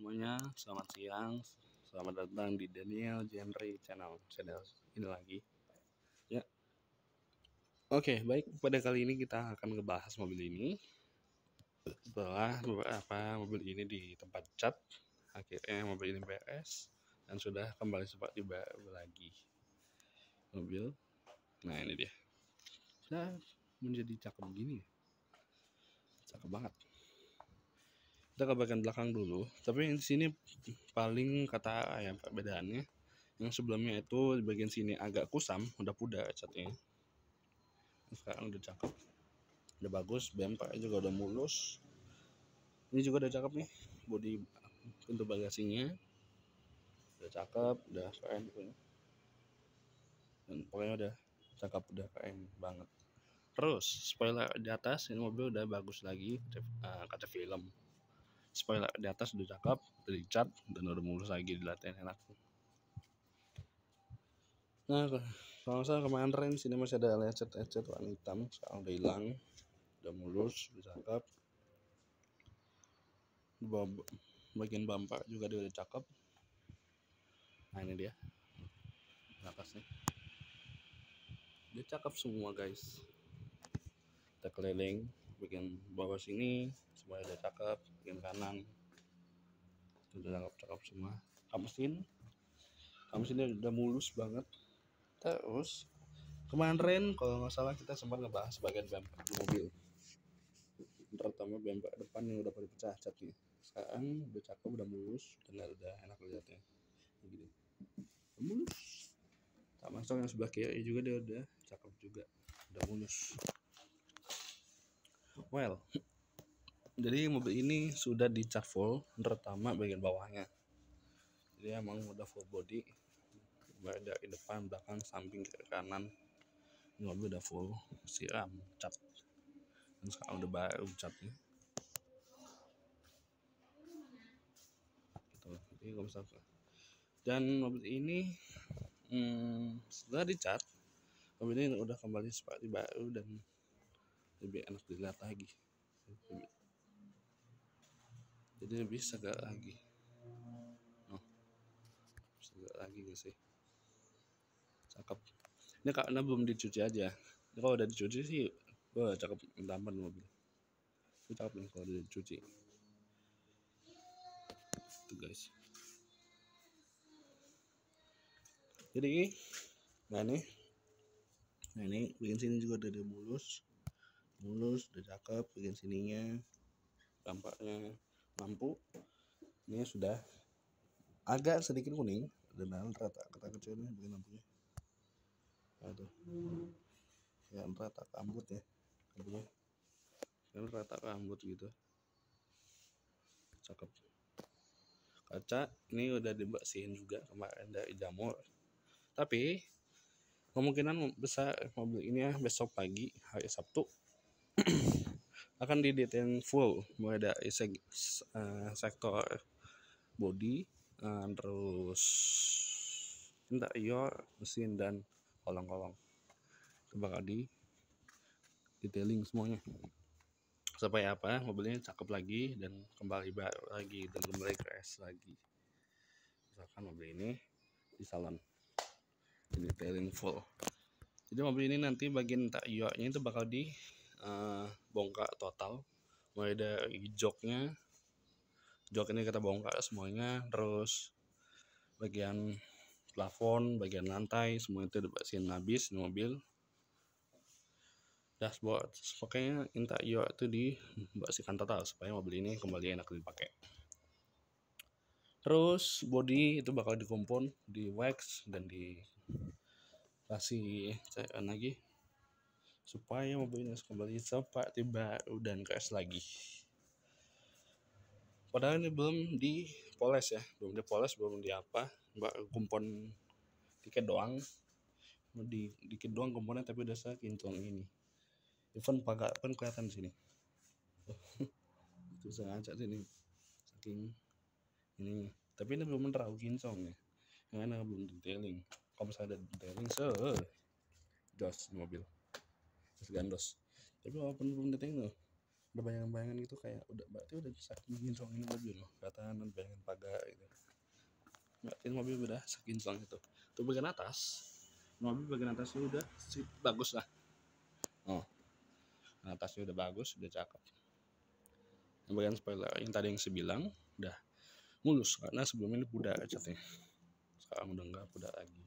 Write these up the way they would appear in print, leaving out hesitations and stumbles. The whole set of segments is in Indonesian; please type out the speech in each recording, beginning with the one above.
semuanya, selamat siang. Selamat datang di Daniel Genre Channel ini lagi. Ya, oke, baik. Pada kali ini kita akan ngebahas mobil ini. Setelah beberapa mobil ini di tempat cat, akhirnya mobil ini beres dan sudah kembali seperti baru lagi. Mobil, nah ini dia. Sudah menjadi cakep begini. Cakep banget. Kita ke bagian belakang dulu, tapi di sini paling kata ya perbedaannya, yang sebelumnya itu di bagian sini agak kusam, udah pudar catnya. Sekarang udah cakep, udah bagus, bumper juga udah mulus. Ini juga udah cakep nih, bodi pintu bagasinya udah cakep, udah keren pokoknya. Dan pokoknya udah cakep, udah keren banget. Terus spoiler di atas ini mobil udah bagus lagi, kaca film. Spoiler di atas udah cakep, udah dicat dan udah mulus lagi, dilatih enak. Nah, kalau saya kemarin sini masih ada lecet-lecet warna hitam, sekarang udah hilang, udah mulus, udah cakep. Di bawah bagian bumper juga dia udah cakep. Nah ini dia atasnya, dia cakep semua guys. Kita keliling bagian bawah sini semuanya udah cakep, bagian kanan udah cakep semua. Kamesin udah mulus banget. Terus kemarin kalau nggak salah kita sempat ngebahas bagian bumper di mobil, terutama bumper depan yang udah pada pecah catnya. Sekarang udah cakep, udah mulus dan udah enak lihatnya gitu, mulus. Tak masuk yang sebelah kiri juga dia udah cakep juga, udah mulus. Well, jadi mobil ini sudah dicat full, terutama bagian bawahnya. Jadi emang udah full body, dari depan, belakang, samping, kiri, kanan. Ini mobil udah full siram cat. Dan sekarang udah baru catnya. Gitu. Jadi kalau misalkan, dan mobil ini setelah dicat, mobil ini udah kembali seperti baru dan lebih enak dilihat lagi. Jadi lebih segar lagi. Segar lagi gak sih? Cakep. Ini karena belum dicuci aja. Ini kalau udah dicuci sih, wah cakep tampan mobil. Ini cakep nih kalau udah dicuci. Tuh guys. Jadi, nah ini bagian sini juga udah mulus, udah cakep. Bagian sininya, tampaknya lampu ini sudah agak sedikit kuning dan rata kecilnya bagian lampunya. Aduh, ya rata rambut ya, lampunya kan rata rambut gitu, cakep. Kaca ini udah dibersihin juga kemarin dari jamur, tapi kemungkinan besar mobil ini ya besok pagi hari Sabtu akan didetail full, mulai dari sektor body, terus interior, mesin dan kolong-kolong bakal di detailing semuanya supaya apa, mobilnya cakep lagi dan kembali baru lagi dan kembali crash lagi. Misalkan mobil ini di salon di detailing full. Jadi mobil ini nanti bagian interiornya itu bakal di bongkar total, mulai dari jok ini kita bongkar semuanya, terus bagian plafon, bagian lantai, semua itu dibersihin habis di mobil. Dashboard, pokoknya interior itu dibersihkan total supaya mobil ini kembali enak dipakai. Terus body itu bakal dikompon, di wax dan dikasih cairan lagi supaya mobil ini kembali seperti baru dan crash lagi. Padahal ini belum dipoles ya, belum baru kompon dikit doang, dikit doang komponnya, tapi udah sekinclong ini. Even pagar pun kelihatan di sini. Itu sengaja sini saking ini, tapi ini belum terlalu kinclong ya, karena belum detailing. Kalau misalnya ada detailing dos mobil gandos, tapi walaupun belum detailing loh, Udah bayangan-bayangan gitu, kayak udah berarti udah saking kinclong ini mobil loh, kelihatan bayangan pagar gitu. Berarti mobil udah sekinclong itu. Tuh bagian atas, mobil bagian atasnya udah bagus lah. Oh, atasnya udah bagus, udah cakep. Yang bagian spoiler yang tadi yang sebilang udah mulus karena sebelumnya ini pudar catnya. Sekarang udah enggak pudar lagi.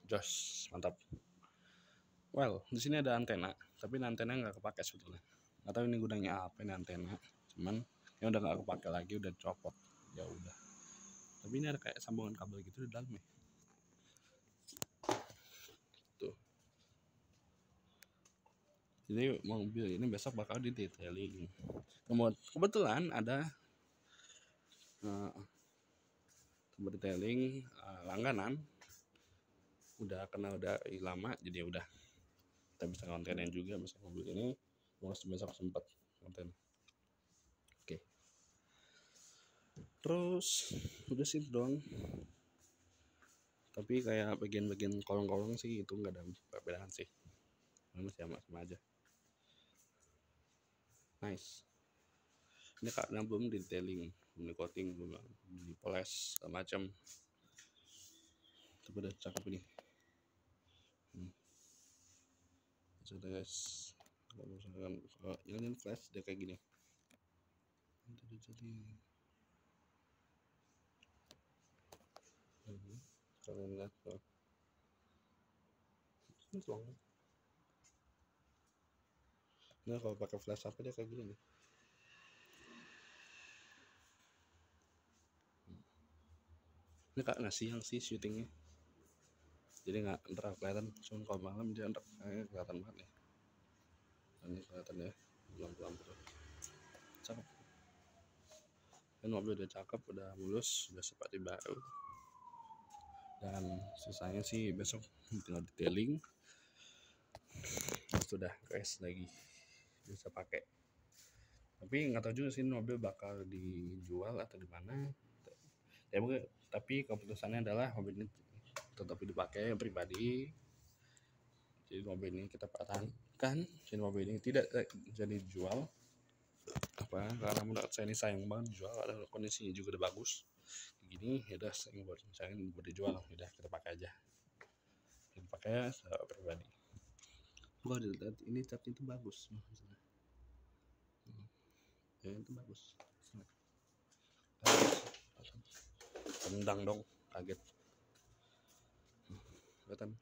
Jos, mantap. Well, di sini ada antena, tapi antena nggak kepake sebetulnya. Nggak tahu ini gunanya apa ini antena. Cuman ya udah nggak kepake lagi, udah copot. Ya udah. Tapi ini ada kayak sambungan kabel gitu di dalamnya. Tuh. Jadi mobil ini besok bakal di detailing. Kebetulan ada detailing langganan. Udah kenal dari lama, jadi ya udah. Kita bisa kontenin juga besok mobil ini. Besok sempat konten. Oke. Terus udah sih doang. Tapi kayak bagian-bagian kolong-kolong sih itu nggak ada perbedaan sih. Masih sama aja. Nice. Ini karena belum di detailing, belum di coating, belum dipoles segala macam. Tapi udah cakep ini. Sudah guys. Kalau misalkan nyalain flash dia kayak gini. Jadi kalian lihat tuh. Nah kalau pakai flash apa dia kayak gini nih. Ini kak nggak siang sih syutingnya, jadi nggak terlalu kelihatan. Cuma kalau malam dia kelihatan banget ya. Ini kelihatan ya, lampu-lampu tuh cakep. Dan mobil udah cakep, udah mulus, udah seperti baru. Dan sisanya sih besok tinggal detailing. Sudah crash lagi, bisa pakai. Tapi nggak tahu juga sih mobil bakal dijual atau di mana. Tapi keputusannya adalah mobil ini tetap dipakai pribadi. Jadi mobil ini kita pertahankan. Jadi mobil ini tidak jadi dijual. Apa? Karena menurut saya ini sayang banget dijual. Ada kondisinya juga udah bagus. Gini ya udah sayang buat dijual. Udah kita pakai aja. Kita pakai secara pribadi. Gua lihat ini catnya itu bagus. Ya itu bagus. Tendang dong, kaget. Kelihatan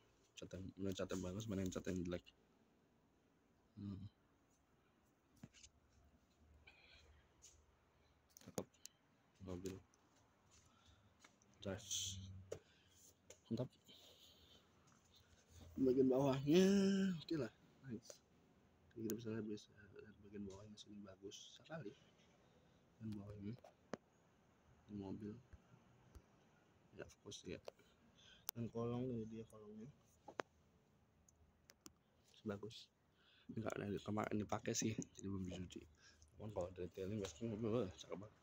catnya bagus, mana yang catnya jelek. Cakep mobil. Jas. Mantap. Bagian bawahnya oke lah, nice. Kita bisa lihat bagian bawahnya sini bagus sekali. Dan bawah ini mobil ya fokus ya. Dan kolong ini dia kolongnya bagus. Enggak ada kemarin dipakai sih, jadi belum dicuci. Cuman kalau detailing biasanya mobil cakep banget.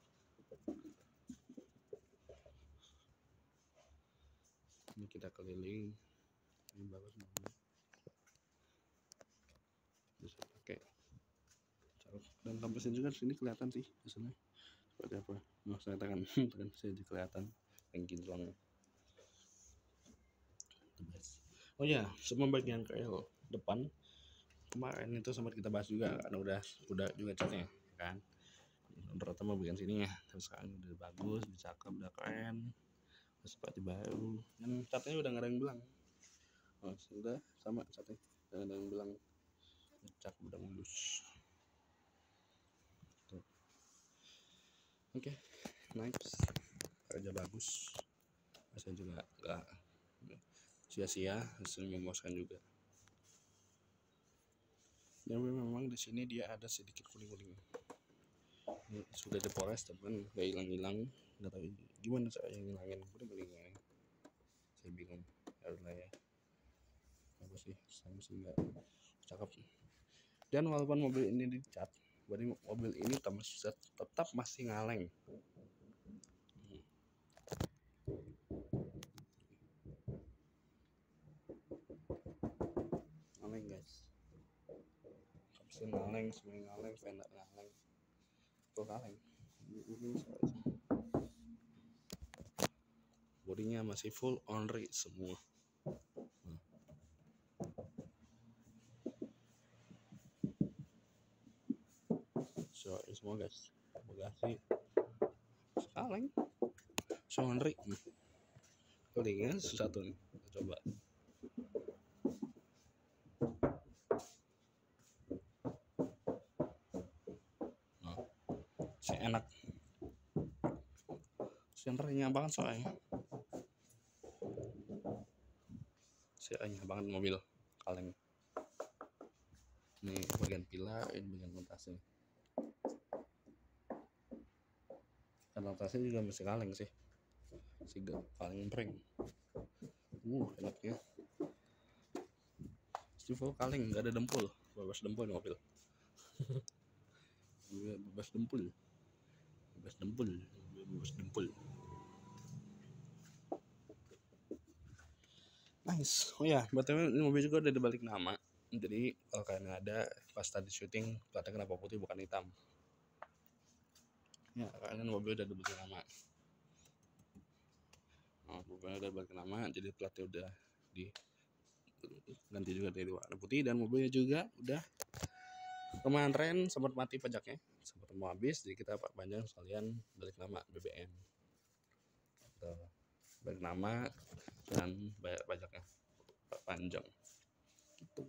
Ini kita keliling, ini bagus mobil, bisa pakai cakep. Dan kampusnya juga sini kelihatan sih biasanya seperti apa. Nah saya tangan saya jadi kelihatan yang kinclong. Oh ya, semua bagian KL depan kemarin itu sempat kita bahas juga karena udah juga catnya kan, terutama bagian sini ya. Terus sekarang udah bagus, udah cakep, udah keren, udah seperti baru. Dan catnya udah nggak ada yang belang. Oh, sudah sama catnya, udah ada yang belang, cakep, udah mulus. Oke, nice, kerja bagus. Saya juga nggak sia-sia, hasilnya memuaskan juga. Ya memang di sini dia ada sedikit kuning-kuning. Ini sudah dipoles teman, nggak hilang-hilang. Nggak tahu gimana cara yang ngilangin. Kuning-kuning. Saya bingung. Haruslah ya. Apa sih? Sama sih nggak cakep. Dan walaupun mobil ini dicat, berarti mobil ini tetap masih ngaleng. Ngaleng guys. mesin kaleng, semuanya kaleng, fender kaleng, full kaleng. Ini bodinya masih full onry semua. So semua guys, bagasi kaleng, so onry. Palingnya satu nih, kita coba. Nah, si enak, senternya banget soalnya. Sianya banget mobil kaleng. Ini bagian pila, ini bagian kontasnya. Kan kontasnya juga masih kaleng sih. Siga kaleng prank. Enaknya. Full kaleng, nggak ada dempul. Bebas dempul mobil. Bebas dempul. Bebas dempul. Bebas dempul. Nice. Oh ya, BTW ini mobil juga udah dibalik nama. Jadi kalau kalian ada pas tadi syuting, platnya kenapa putih bukan hitam. Ya, kalian mobil udah dibalik nama. Nah, mobilnya udah dibalik nama, jadi platnya udah ganti juga dari warna putih, dan mobilnya juga udah kemarin sempat mati pajaknya, sempat mau habis, jadi kita panjang sekalian balik nama BBM. Gitu. Balik nama dan bayar pajaknya panjang. Gitu.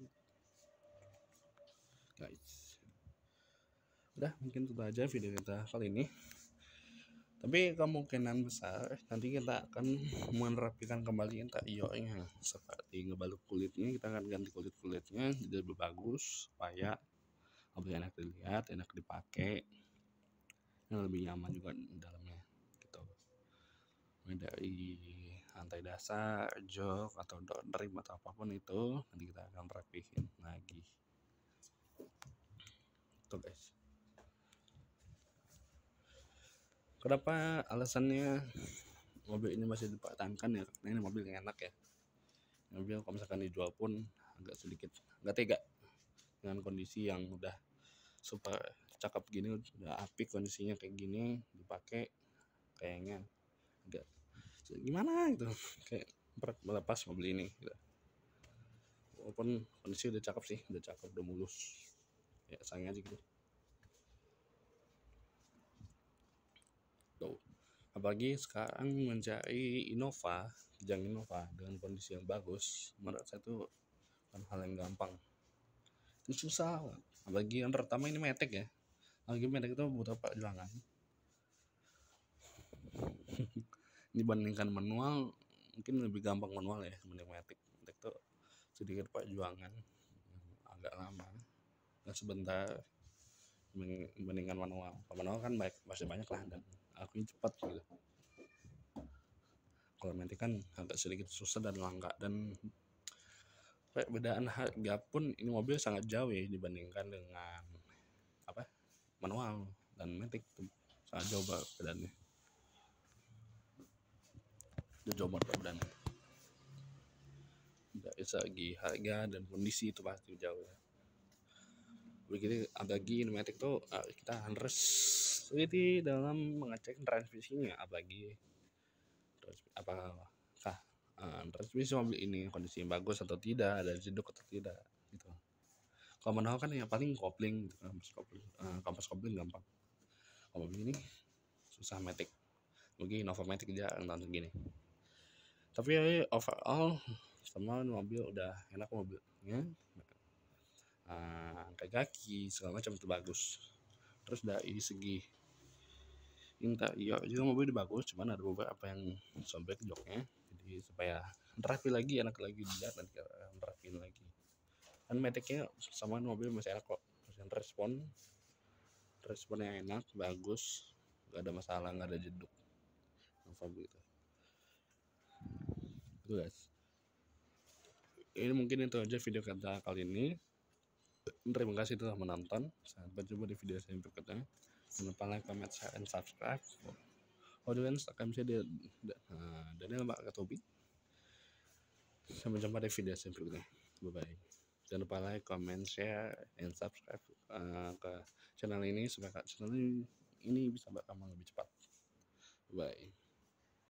Guys. Udah, mungkin itu aja video kita kali ini. Tapi kemungkinan besar nanti kita akan merapikan kembali interiornya, seperti ngebalut kulitnya. Kita akan ganti kulitnya jadi lebih bagus supaya lebih enak dilihat, enak dipakai, dan lebih nyaman juga di dalamnya gitu. Mulai dari lantai dasar, jok atau door trim atau apapun itu nanti kita akan rapihin lagi. Tuh guys. Kenapa alasannya mobil ini masih dipertahankan ya? Karena ini mobil yang enak ya. Mobil kalau misalkan dijual pun agak sedikit nggak tega dengan kondisi yang udah super cakep gini, udah apik kondisinya kayak gini, dipakai kayaknya agak gimana gitu, kayak melepas mobil ini gitu. Walaupun kondisi udah cakep sih, udah cakep, udah mulus, ya sayang aja gitu. Tuh. Apalagi sekarang mencari Innova, Kijang Innova dengan kondisi yang bagus, menurut saya itu bukan hal yang gampang. Itu susah, apalagi yang pertama ini Matic ya. Apalagi Matic itu butuh perjuangan. Dibandingkan manual, mungkin lebih gampang manual ya dibanding Matic. Matic itu sedikit perjuangan, agak lama, dan sebentar dibandingkan manual. Manual kan masih banyak lah dan aku cepat gitu. Kalau Matic kan agak sedikit susah dan langka, dan perbedaan harga pun ini mobil sangat jauh ya dibandingkan dengan manual dan Matic, sangat jauh perbedaannya. Jauh banget perbedaannya. Dari segi harga dan kondisi itu pasti jauh ya. Begitu apalagi Matic tuh kita harus teliti dalam mengecek transmisinya, apalagi apakah transmisi mobil ini kondisi yang bagus atau tidak, ada jeduk atau tidak gitu. Kalau manual kan ya paling kopling gitu, kampas kopling gampang. Kalau mobil ini susah. Matic mungkin Innova Matic aja tahun segini, tapi overall semua mobil udah enak mobilnya. Kayak kaki segala macam itu bagus. Terus dari segi interior juga mobil udah bagus, cuman ada beberapa yang sobek joknya, jadi supaya rapi lagi, enak lagi dilihat, nanti rapiin lagi. Dan Maticnya sama mobil masih enak kok, masih responnya enak, bagus, nggak ada masalah, nggak ada jeduk apa gitu. Itu guys, ini mungkin itu aja video kita kali ini. Terima kasih telah menonton. Sampai jumpa di video saya berikutnya. Jangan lupa like, comment, share, and subscribe. Audience akan bisa Daniel Mbak Katobi. Sampai jumpa di video saya berikutnya. Bye bye. Jangan lupa like, comment, share, and subscribe ke channel ini supaya channel ini bisa berkembang lebih cepat. Bye.